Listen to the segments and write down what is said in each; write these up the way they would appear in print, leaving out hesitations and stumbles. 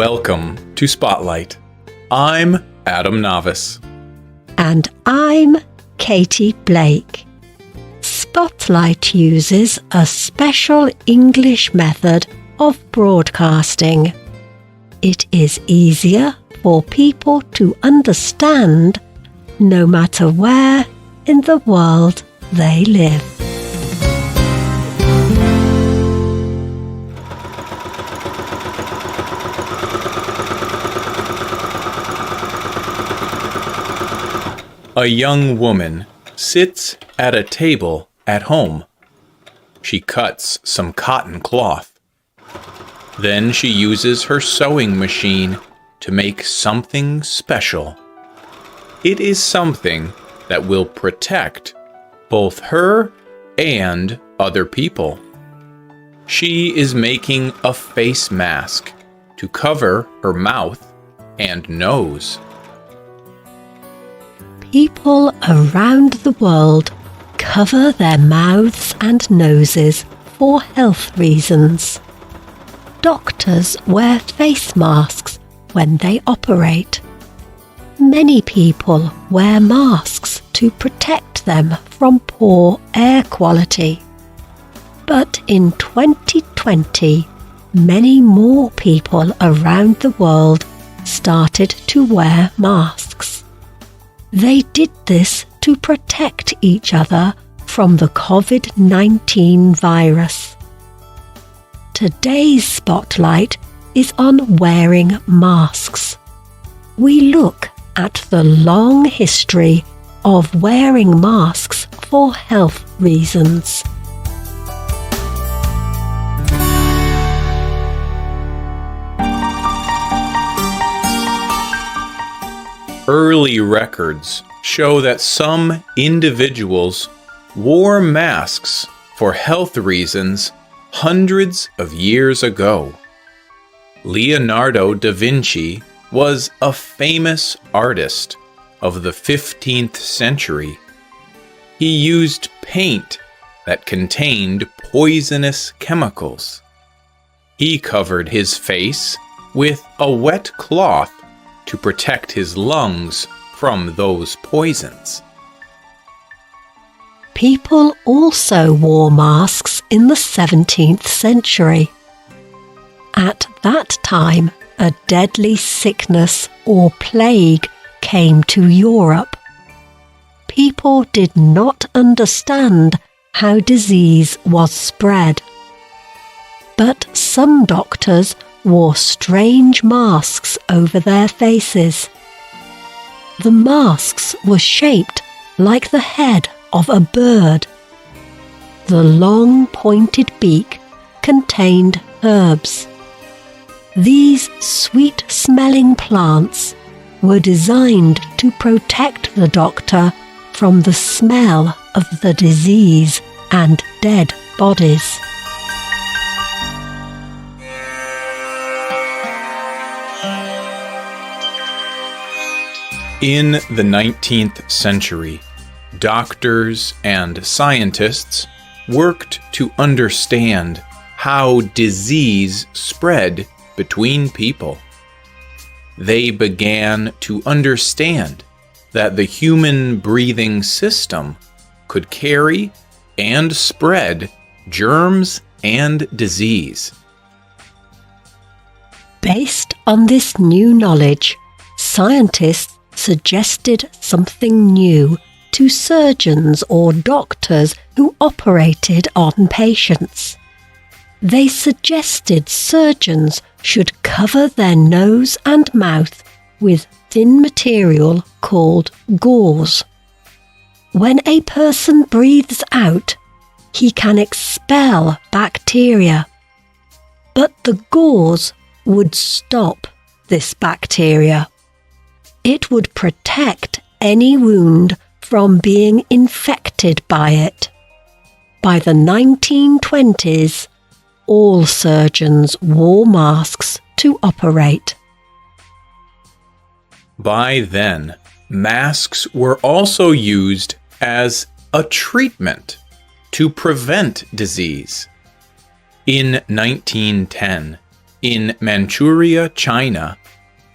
Welcome to Spotlight. I'm Adam Novice. And I'm Katie Blake. Spotlight uses a special English method of broadcasting. It is easier for people to understand no matter where in the world they live. A young woman sits at a table at home. She cuts some cotton cloth. Then she uses her sewing machine to make something special. It is something that will protect both her and other people. She is making a face mask to cover her mouth and nose. People around the world cover their mouths and noses for health reasons. Doctors wear face masks when they operate. Many people wear masks to protect them from poor air quality. But in 2020, many more people around the world started to wear masks. They did this to protect each other from the COVID-19 virus. Today's spotlight is on wearing masks. We look at the long history of wearing masks for health reasons. Early records show that some individuals wore masks for health reasons hundreds of years ago. Leonardo da Vinci was a famous artist of the 15th century. He used paint that contained poisonous chemicals. He covered his face with a wet cloth to protect his lungs from those poisons. People also wore masks in the 17th century. At that time, a deadly sickness or plague came to Europe. People did not understand how disease was spread. But some doctors wore strange masks over their faces. The masks were shaped like the head of a bird. The long pointed beak contained herbs. These sweet-smelling plants were designed to protect the doctor from the smell of the disease and dead bodies. In the 19th century, doctors and scientists worked to understand how disease spread between people. They began to understand that the human breathing system could carry and spread germs and disease. Based on this new knowledge, scientists suggested something new to surgeons or doctors who operated on patients. They suggested surgeons should cover their nose and mouth with thin material called gauze. When a person breathes out, he can expel bacteria. But the gauze would stop this bacteria. It would protect any wound from being infected by it. By the 1920s, all surgeons wore masks to operate. By then, masks were also used as a treatment to prevent disease. In 1910, In Manchuria, China,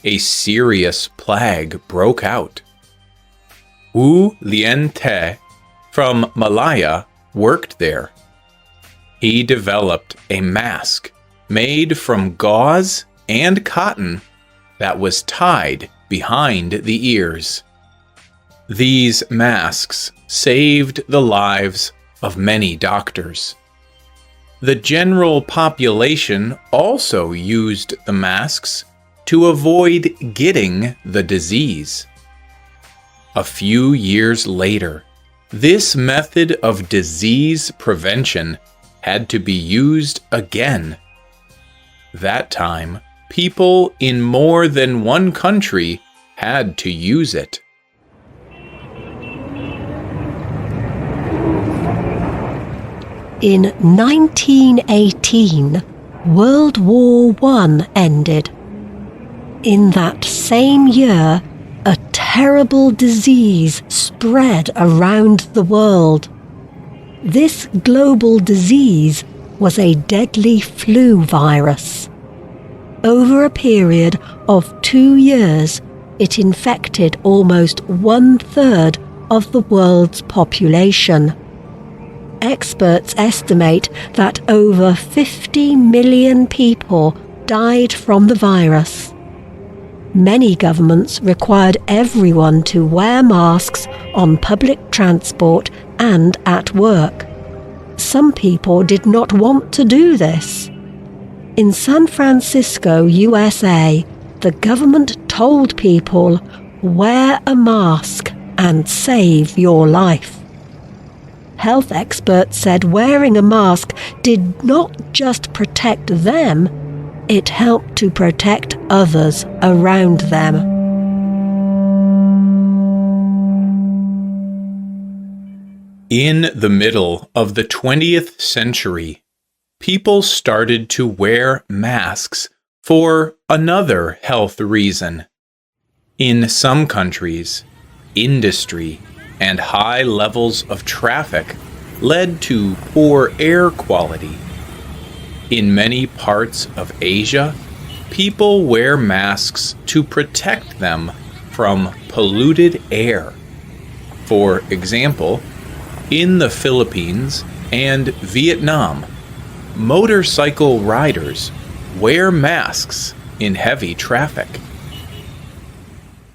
a serious plague broke out. Wu Lian-te from Malaya worked there. He developed a mask made from gauze and cotton that was tied behind the ears. These masks saved the lives of many doctors. The general population also used the masks to avoid getting the disease. A few years later, this method of disease prevention had to be used again. That time, people in more than one country had to use it. In 1918, World War I ended. In that same year, a terrible disease spread around the world. This global disease was a deadly flu virus. Over a period of 2 years, it infected almost 1/3 of the world's population. Experts estimate that over 50 million people died from the virus. Many governments required everyone to wear masks on public transport and at work. Some people did not want to do this. In San Francisco, USA, the government told people, "Wear a mask and save your life." Health experts said wearing a mask did not just protect them, it helped to protect others around them. In the middle of the 20th century, people started to wear masks for another health reason. In some countries, industry and high levels of traffic led to poor air quality. In many parts of Asia, people wear masks to protect them from polluted air. For example, in the Philippines and Vietnam, motorcycle riders wear masks in heavy traffic.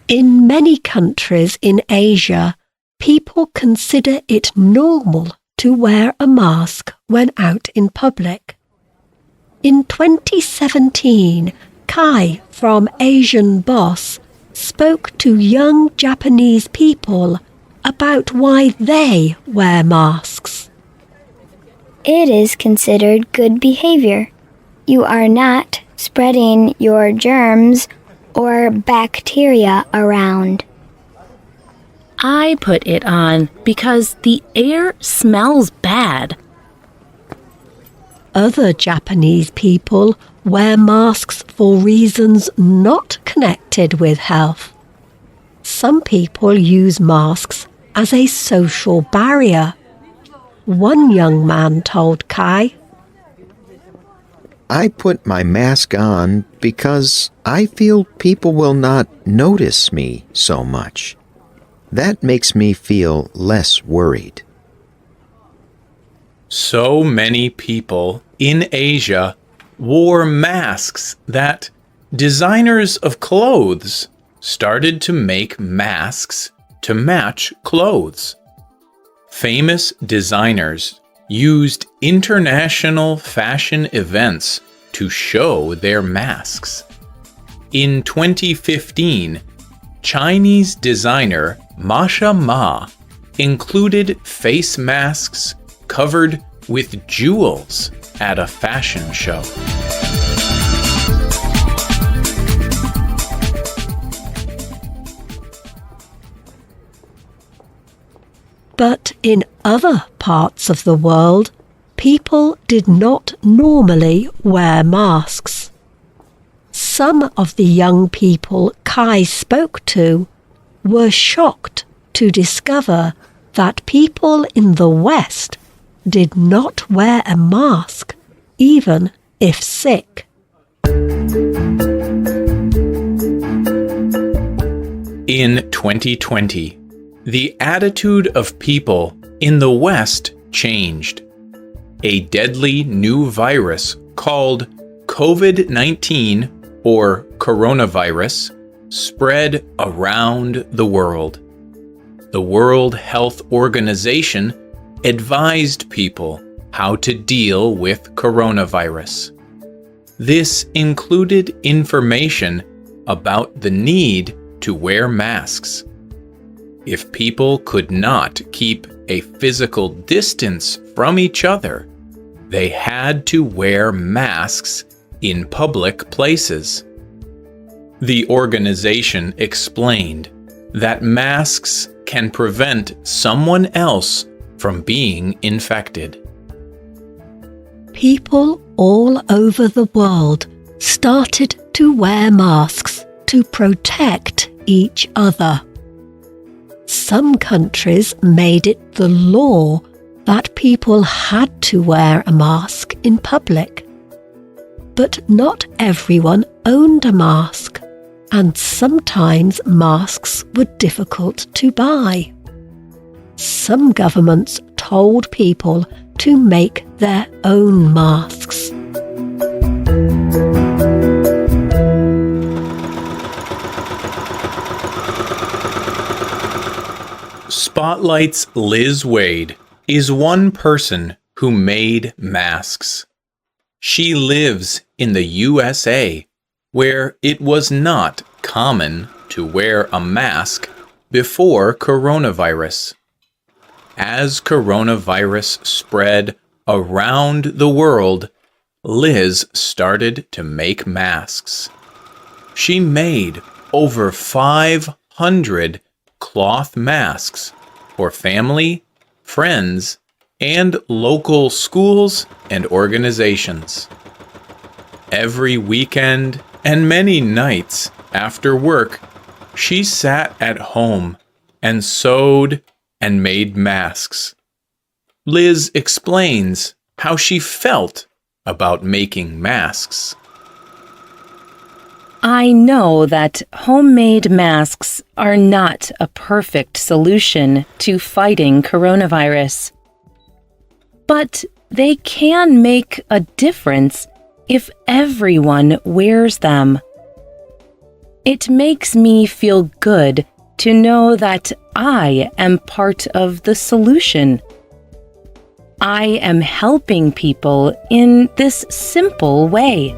In many countries in Asia, people consider it normal to wear a mask when out in public. In 2017, Kai from Asian Boss spoke to young Japanese people about why they wear masks. It is considered good behavior. You are not spreading your germs or bacteria around. I put it on because the air smells bad. Other Japanese people wear masks for reasons not connected with health. Some people use masks as a social barrier. One young man told Kai, "I put my mask on because I feel people will not notice me so much. That makes me feel less worried." So many people in Asia wore masks that designers of clothes started to make masks to match clothes. Famous designers used international fashion events to show their masks. In 2015, Chinese designer Masha Ma included face masks covered with jewels at a fashion show. But in other parts of the world, people did not normally wear masks. Some of the young people Kai spoke to were shocked to discover that people in the West did not wear a mask, even if sick. In 2020, the attitude of people in the West changed. A deadly new virus called COVID-19 or coronavirus spread around the world. The World Health Organization advised people how to deal with coronavirus. This included information about the need to wear masks. If people could not keep a physical distance from each other, they had to wear masks in public places. The organization explained that masks can prevent someone else from being infected. People all over the world started to wear masks to protect each other. Some countries made it the law that people had to wear a mask in public. But not everyone owned a mask, and sometimes masks were difficult to buy. Some governments told people to make their own masks. Spotlight's Liz Wade is one person who made masks. She lives in the USA, where it was not common to wear a mask before coronavirus. As coronavirus spread around the world, Liz started to make masks. She made over 500 cloth masks for family, friends, and local schools and organizations. Every weekend and many nights after work, she sat at home and sewed and made masks. Liz explains how she felt about making masks. I know that homemade masks are not a perfect solution to fighting coronavirus. But they can make a difference if everyone wears them. It makes me feel good to know that I am part of the solution. I am helping people in this simple way.